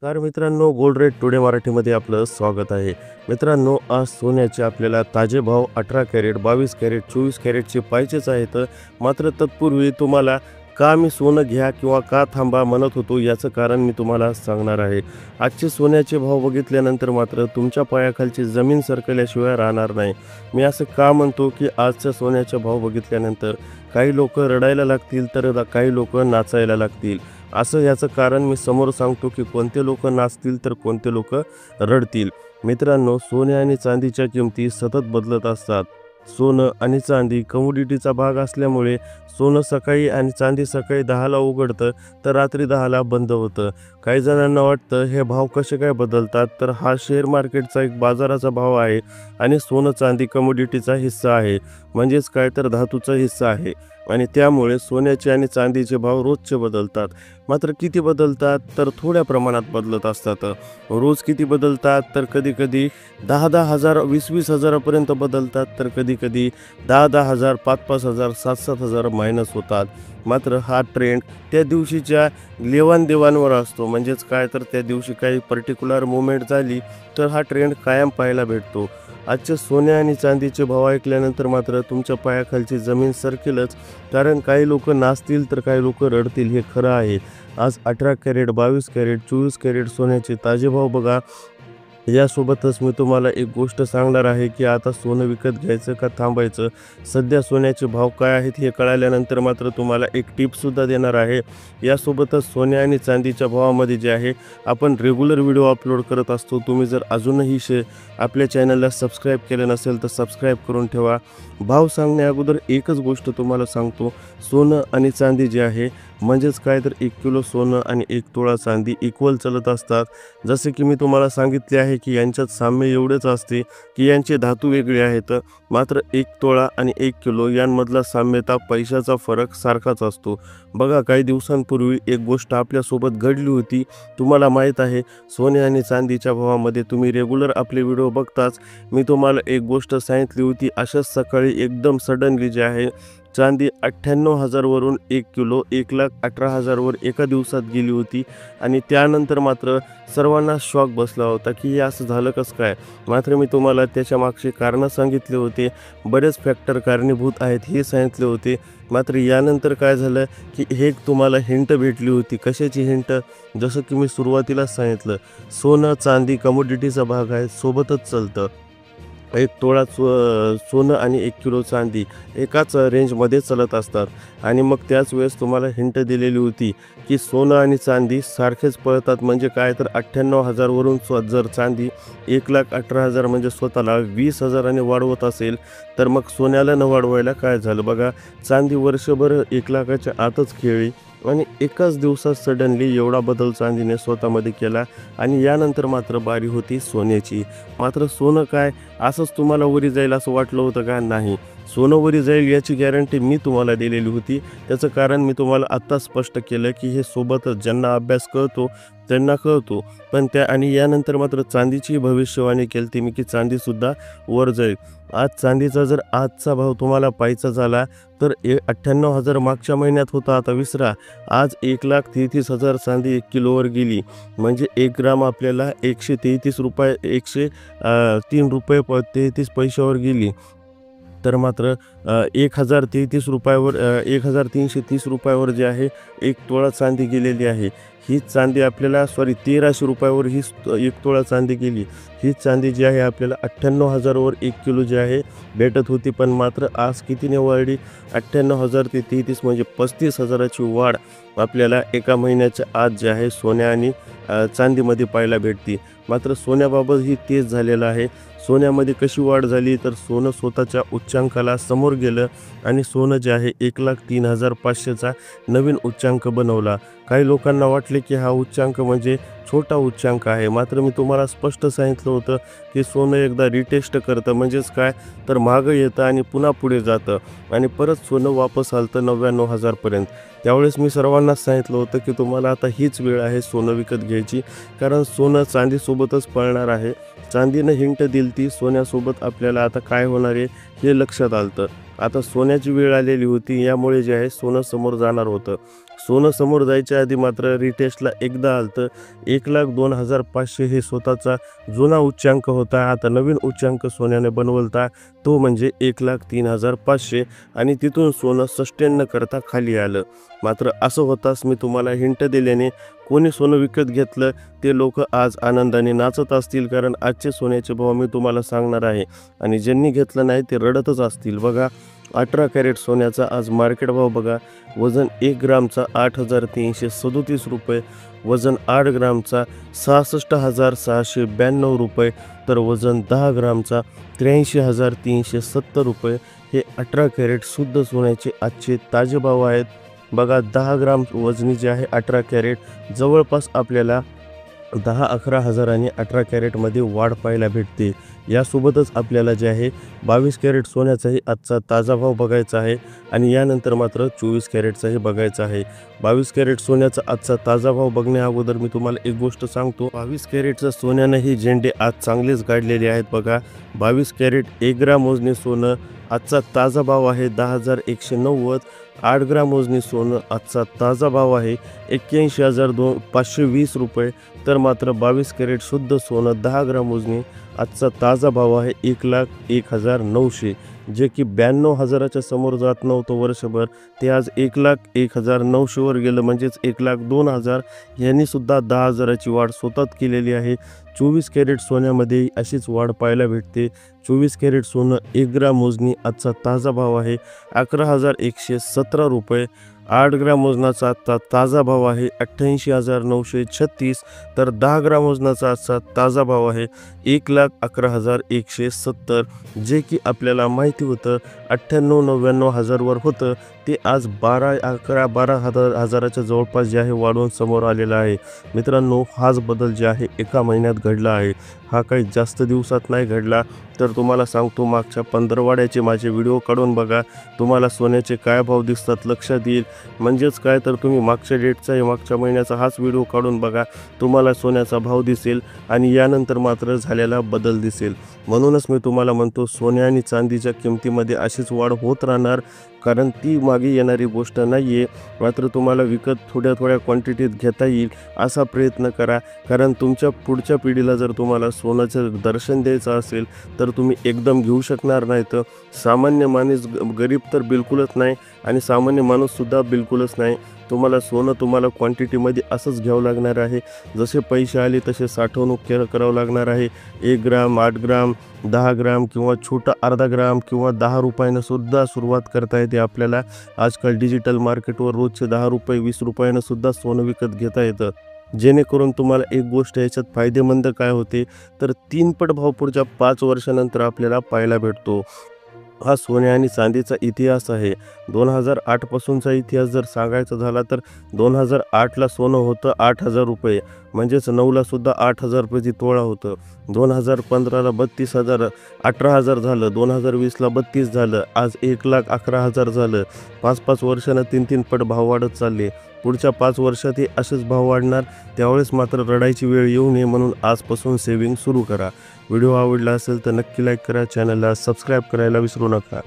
तर मित्रांनो, gold rate today मराठीमध्ये आपलं स्वागत आहे. मित्रांनो, आज सोन्याचे आपल्याला ताजे भाव 18 कॅरेट, 22 कॅरेट, 24 कॅरेटचे पाहिजेच आहेत. मात्र तत्पूर्वी तुम्हाला का मी सोनं घ्या किंवा का थांबा म्हणत होतो, याचं कारण मी तुम्हाला सांगणार आहे. आजचे सोन्याचे भाव बघितल्यानंतर मात्र तुमच्या पायाखालची जमीन सरकल्याशिवाय राहणार नाही. मी असं का म्हणतो, की आजच्या सोन्याचा भाव बघितल्यानंतर काही लोक रडायला लागतील, तर काही लोक नाचायला लागतील. असं याचं कारण मी समोर सांगतो, की कोणते लोक नाचतील तर कोणते लोक रडतील. मित्रांनो, सोने आणि चांदीच्या किमती सतत बदलत असतात. सोनं आणि चांदी कमोडिटीचा भाग असल्यामुळे सोनं सकाळी आणि चांदी सकाळी 10ला उघडतं तर रात्री 10ला बंद होतं. काही जणांना वाटतं हे भाव कसे काय बदलतात, तर हा शेअर मार्केटचा एक बाजाराचा भाव आहे आणि सोनं चांदी कमोडिटीचा हिस्सा आहे, म्हणजेच काय तर धातूचा हिस्सा आहे. आणि त्यामुळे सोन्याचे आणि चांदीचे भाव रोजचे बदलतात. मात्र किती बदलतात, तर थोड्या प्रमाणात बदलत असतात. रोज किती बदलतात, तर कधी-कधी 10-10 हजार, 20-20 हजारापर्यंत बदलतात, तर कधी-कधी 10-10 हजार, 5-5 हजार, 7-7 हजार मायनस होतात. मात्र हा ट्रेंड त्या दिवशीच्या लेवाणदेवाणवर असतो, म्हणजेच काय तर त्या दिवशी काही पर्टिक्युलर मुवमेंट झाली तर हा ट्रेंड कायम पाहायला भेटतो. आजचे सोने आणि चांदीचे भाव ऐकल्यानंतर मात्र तुमच्या पायाखालची जमीन सरकेलच, कारण काही लोक नाचतील तर काही लोक रडतील, हे खरं आहे. आज 18 कॅरेट, 22 कॅरेट, 24 कॅरेट सोन्याचे ताजे भाव बघा. यासोबतच मी तुम्हाला एक गोष्ट सांगणार आहे, की आता सोनं विकत घ्यायचं का थांबायचं. सध्या सोन्याचे भाव काय आहेत हे कळाल्यानंतर मात्र तुम्हाला एक टिपसुद्धा देणार आहे. यासोबतच सोने आणि चांदीच्या भावामध्ये जे आहे, आपण रेग्युलर व्हिडिओ अपलोड करत असतो. तुम्ही जर अजूनही आपल्या चॅनलला सबस्क्राईब केलं नसेल तर सबस्क्राईब करून ठेवा. भाव सांगण्या अगोदर एकच गोष्ट तुम्हाला सांगतो, सोनं आणि चांदी जे आहे, म्हणजेच काय तर 1 किलो सोनं आणि 1 तोळा चांदी इक्वल चालत असतात. जसे की मी तुम्हाला सांगितले आहे, की यांच्यात साम्य एवढेच असते, की यांचे धातू वेगळे आहेत. मात्र 1 तोळा आणि 1 किलो यांमधला साम्यता पैशाचा फरक सारखाच असतो. बघा, काही दिवसांपूर्वी एक गोष्ट आपल्यासोबत घडली होती. तुम्हाला माहीत आहे, सोने आणि चांदीच्या भावामध्ये तुम्ही रेग्युलर आपले व्हिडिओ बघताच. मी तुम्हाला एक गोष्ट सांगितली होती. अशाच सकाळी एकदम सडनली जे आहे, चांदी 98,000 वरून 1 किलो 1,18,000 एका दिवसात गेली होती. आणि त्यानंतर मात्र सर्वांना शॉक बसला होता, की हे असं झालं कसं काय. मात्र मी तुम्हाला त्याच्या मागचे कारणं सांगितले होते. बरेच फॅक्टर कारणीभूत आहेत हे सांगितले होते. मात्र यानंतर काय झालं, की हे तुम्हाला हिंट भेटली होती. कशाची हिंट? जसं की मी सुरुवातीलाच सांगितलं, सोनं चांदी कमोडिटीचा भाग आहे, सोबतच चालतं. 1 तोळा सोनं आणि 1 किलो चांदी एकाच रेंजमध्ये चालत असतात. आणि मग त्याच वेळेस तुम्हाला हिंट दिलेली होती, की सोनं आणि चांदी सारखेच पळतात. म्हणजे काय तर 98,000 वरून जर चांदी 1,18,000 म्हणजे स्वतःला 20,000 वाढवत असेल, तर मग सोन्याला न वाढवायला काय झालं. बघा, चांदी वर्षभर 1,00,000च्या आतच खेळली आणि एकाच दिवसात सडनली एवढा बदल चांदीने स्वतःमध्ये केला. आणि यानंतर मात्र बारी होती सोन्याची. मात्र सोनं काय असंच तुम्हाला वरी जाईल असं वाटलं होतं का? नाही. सोनं वरी जाईल याची गॅरंटी मी तुम्हाला दिलेली होती. त्याचं कारण मी तुम्हाला आत्ता स्पष्ट केलं, की हे सोबतच ज्यांना अभ्यास कळतो त्यांना कळतो. पण आणि यानंतर मात्र चांदीची भविष्यवाणी केली मी, की चांदीसुद्धा वर जाईल. आज चांदीचा जर आजचा भाव तुम्हाला पाहायचा झाला, तर 98,000 मागच्या महिन्यात होता, आता विसरा. आज 1,33,000 चांदी 1 किलोवर गेली. म्हणजे 1 ग्राम आपल्याला 133 रुपये, 103 रुपये 33 पैशावर गेली. तर मात्र 1,033 रुपयावर 1,330 रुपयावर जे आहे 1 तोळा चांदी गेलेली आहे. ही चांदी आपल्याला 1,300 रुपयावर ही 1 तोळा चांदी गेली. ही चांदी जी आहे आपल्याला 98,000 वर 1 किलो जे आहे भेटत होती. पण मात्र आज कितीने वाढली? 98,000 ते 33 म्हणजे 35,000ची वाढ आपल्याला एका महिन्याच्या आत जे आहे सोन्या आणि चांदीमध्ये पाहायला भेटते. मात्र सोन्याबाबतही तेच झालेलं आहे. सोन्यामध्ये कशी वाढ झाली, तर सोनं स्वतःच्या उच्चांकाला समोर गेलं आणि सोनं जे आहे 1,03,500चा नवीन उच्चांक बनवला. काही लोकांना वाटले, की हा उच्चांक म्हणजे छोटा उच्चांक आहे. मात्र मी तुम्हाला स्पष्ट सांगितलं होतं, की सोनं एकदा रिटेस्ट करतं, म्हणजेच काय तर मागं येतं आणि पुन्हा पुढे जातं आणि परत सोनं वापस आलं 99,000 पर्यंत. त्यावेळेस मी सर्वांनाच सांगितलं होतं, की तुम्हाला आता हीच वेळ आहे सोनं विकत घ्यायची, कारण सोनं चांदीसोबतच पळणार आहे. चांदीनं हिंट दिली ती, सोन्यासोबत आपल्याला आता काय होणार आहे हे लक्षात आलं. आता सोन्याची वेळ आलेली होती, यामुळे जे आहे सोनं समोर जाणार होतं. सोनं समोर जायच्या आधी मात्र रिटेस्टला एकदा आलतं 1,02,500 हे स्वतःचा जुना उच्चांक होता. आता नवीन उच्चांक सोन्याने बनवलता तो म्हणजे 1,03,500 आणि तिथून सोनं सस्टेन न करता खाली आलं. मात्र असं होताच मी तुम्हाला हिंट दिल्याने कोणी सोनं विकत घेतलं ते लोक आज आनंदाने नाचत असतील, कारण आजचे सोन्याचे भाव मी तुम्हाला सांगणार आहे आणि ज्यांनी घेतलं नाही ते रडतच असतील. बघा 18 कॅरेट सोन्याचा आज मार्केट भाव बघा. वजन 1 ग्रामचा 8,337 रुपये, वजन 8 ग्रामचा 66,692 रुपये, तर वजन 10 ग्रामचा 83,370 रुपये. हे 18 कॅरेट शुद्ध सोन्याचे आजचे ताजे भाव आहेत. बघा 10 ग्राम वजनी जे आहे 18 कॅरेट जवळपास आपल्याला 10-11 हजारांनी 18 कॅरेटमध्ये वाढ पाहायला भेटते. यासोबतच आपल्याला जे आहे 22 कॅरेट सोन्याचाही आजचा ताजा भाव बघायचा आहे आणि यानंतर मात्र 24 कॅरेटचाही बघायचा आहे. 22 कॅरेट सोन्याचा आजचा ताजा भाव बघण्या अगोदर मी तुम्हाला एक गोष्ट सांगतो. 22 कॅरेटचं सोन्यानेही झेंडे आज चांगलेच गाडलेले आहेत. बघा 22 कॅरेट 1 ग्राम मोजणी सोनं आजचा ताजा भाव आहे 10,190. 8 ग्राम मोजणी सोनं आजचा ताजा भाव आहे 81,520 रुपये, तर मात्र 22 कॅरेट शुद्ध सोनं 10 ग्राम मोजणी आजचा ताजा भाव आहे 1,01,900, जे की 92,000च्या समोर जात नव्हतं वर्षभर, ते आज 1,01,900 वर गेलं. म्हणजेच 1,02,000 यांनी सुद्धा 10,000ची वाढ स्वतःच केलेली आहे. 24 कॅरेट सोन्यामध्ये अशीच वाढ पाहायला भेटते. 24 कॅरेट सोनं 1 ग्राम मोजणी आजचा ताजा भाव आहे 11,117 रुपये. 8 ग्राम वजनाचा आजचा ताजा भाव आहे 88,936, तर 10 ग्राम वजनाचा आजचा ताजा भाव आहे 1,11,170, जे की आपल्याला माहिती होतं 98-99 हजारवर होतं, ते आज 12 हजाराच्या जवळपास जे आहे वाढून समोर आलेला आहे. मित्रांनो, हाच बदल जे आहे एका महिन्यात घडला आहे. हा काही जास्त दिवसात नाही घडला. तर तुम्हाला सांगतो मागच्या पंधरवाड्याचे माझे व्हिडिओ काढून बघा, तुम्हाला सोन्याचे काय भाव दिसतात लक्षात येईल. म्हणजेच काय, तर तुम्ही मागच्या डेटचा मागच्या महिन्याचा हाच व्हिडिओ काढून बघा, तुम्हाला सोन्याचा भाव दिसेल आणि यानंतर मात्र झालेला बदल दिसेल. म्हणूनच मी तुम्हाला म्हणतो सोने आणि चांदीच्या किमतीमध्ये अशीच वाढ होत राहणार, कारण ती मागे येणारी गोष्ट नाही आहे. मात्र तुम्हाला विकत थोड्या क्वांटिटीत घेता येईल असा प्रयत्न करा, कारण तुमच्या पुढच्या पिढीला जर तुम्हाला सोन्याचं दर्शन द्यायचं असेल तर तुम्ही एकदम घेऊ शकणार नाही. तर सामान्य माणूस, गरीब तर बिलकुलच नाही आणि सामान्य माणूससुद्धा बिलकुलच नाही. तुम्हाला सोनं तुम्हाला क्वांटिटीमध्ये असंच घ्यावं लागणार आहे. जसे पैसे आले तसे साठवणूक करावं लागणार आहे. 1 ग्राम, 8 ग्राम, 10 ग्राम किंवा छोटा अर्धा ग्राम किंवा 10 रुपयानं सुद्धा सुरुवात करता येते आपल्याला. आजकाल डिजिटल मार्केटवर रोजचे 10 रुपये 20 रुपयानं सुद्धा सोनं विकत घेता येतं. जेणेकरून तुम्हाला एक गोष्ट याच्यात फायदेमंद काय होते, तर 3 पट भाव पुढच्या 5 वर्षानंतर आपल्याला पाहायला भेटतो. हा सोने आणि चांदीचा इतिहास आहे. 2008 पासूनचा इतिहास जर सांगायचा झाला तर 2008ला सोनं होतं 8,000 रुपये, म्हणजेच 9ला सुद्धा 8,000 रुपयाची तोळा होतं. 2015ला 32,000, 18,000 झालं. 2020ला 32 झालं. आज 1,11,000 झालं. 5-5 वर्षानं 3-3 पट भाव वाढत चालले. पुढच्या 5 वर्षातही असेच भाव वाढणार. त्यावेळेस मात्र रडायची वेळ येऊ नये, म्हणून आजपासून सेव्हिंग सुरू करा. व्हिडिओ आवडला असेल तर नक्की लाईक करा, चॅनलला सबस्क्राईब करायला विसरू नका.